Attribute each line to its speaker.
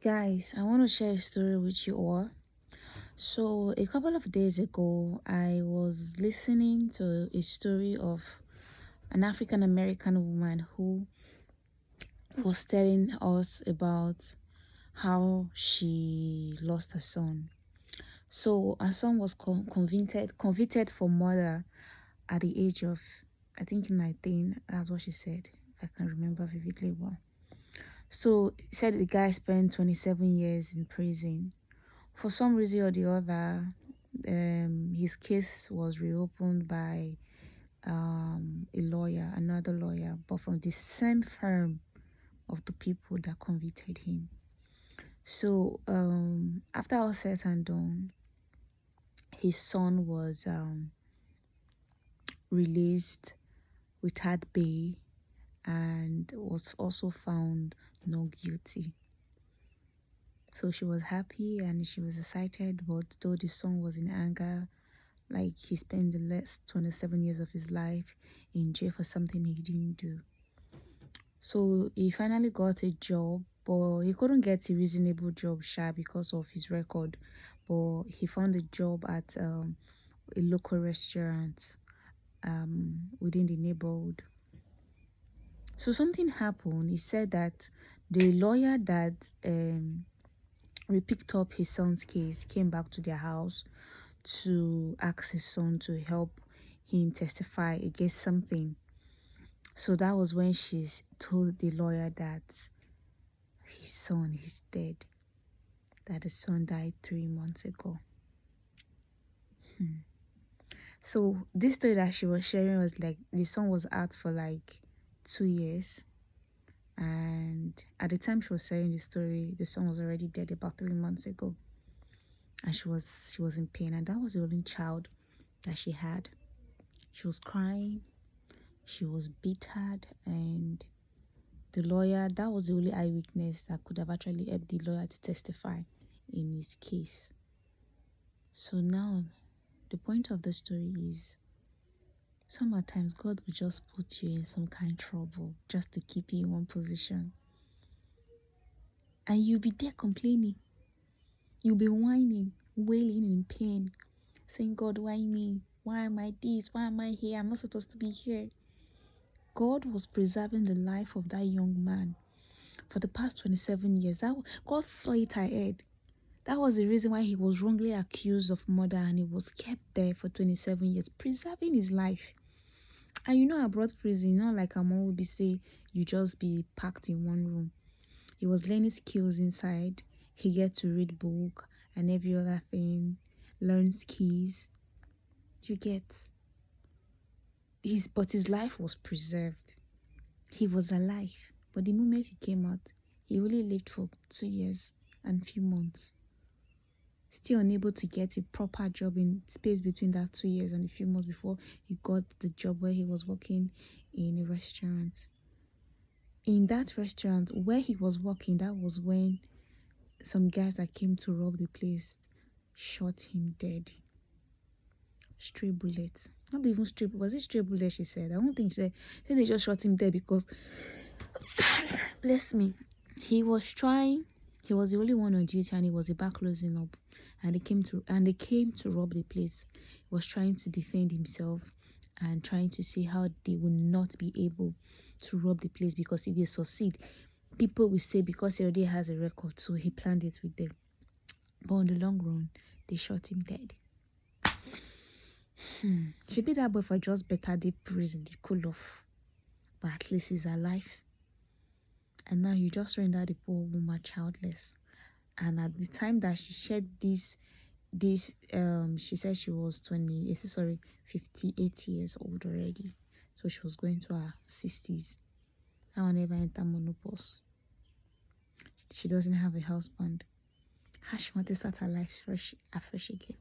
Speaker 1: Guys, I want to share a story with you all. So, a couple of days ago, I was listening to a story of an African American woman who was telling us about how she lost her son. So, her son was convicted for murder at the age of, I think, 19. That's what she said, if I can remember vividly well. So, he said the guy spent 27 years in prison. For some reason or the other, his case was reopened by another lawyer, but from the same firm of the people that convicted him. So after all said and done, his son was released without bail and was also found not guilty. So she was happy and she was excited, but though the son was in anger, like he spent the last 27 years of his life in jail for something he didn't do. So he finally got a job, but he couldn't get a reasonable job because of his record. But he found a job at a local restaurant within the neighborhood. So something happened. He said that the lawyer that picked up his son's case came back to their house to ask his son to help him testify against something. So that was when she told the lawyer that his son is dead, that his son died 3 months ago. So this story that she was sharing was like the son was out for like 2 years, and at the time she was sharing the story, the son was already dead about 3 months ago, and she was in pain, and that was the only child that she had. She was crying, she was bittered, and the lawyer, that was the only eyewitness that could have actually helped the lawyer to testify in his case. So now the point of the story is sometimes God will just put you in some kind of trouble just to keep you in one position, and you'll be there complaining, you'll be whining, wailing in pain, saying, God, why me? Why am I this? Why am I here? I'm not supposed to be here. God was preserving the life of that young man for the past 27 years. God saw it ahead. That was the reason why he was wrongly accused of murder, and he was kept there for 27 years, preserving his life. And you know, abroad prison, not like a mom would be say, you just be packed in one room. He was learning skills inside. He get to read book and every other thing, learn skills. You get but his life was preserved. He was alive. But the moment he came out, he only lived for 2 years and few months. Still unable to get a proper job in space between that 2 years and a few months before he got the job where he was working in a restaurant. In that restaurant where he was working, that was when some guys that came to rob the place shot him dead. Stray bullets. Not even stray, was it stray bullets she said? I don't think she said they just shot him dead because bless me. He was the only one on duty, and he was about closing up, and they came to rob the place. He was trying to defend himself and trying to see how they would not be able to rob the place, because if they succeed, people will say because he already has a record, so he planned it with them. But on the long run, they shot him dead. Should be that boy for just better deep prison, the cool off. But at least he's alive. And now you just render the poor woman childless. And at the time that she shared this she said she was 58 years old already. So she was going to her 60s. That one never enter menopause. She doesn't have a husband. How she want to start her life afresh again?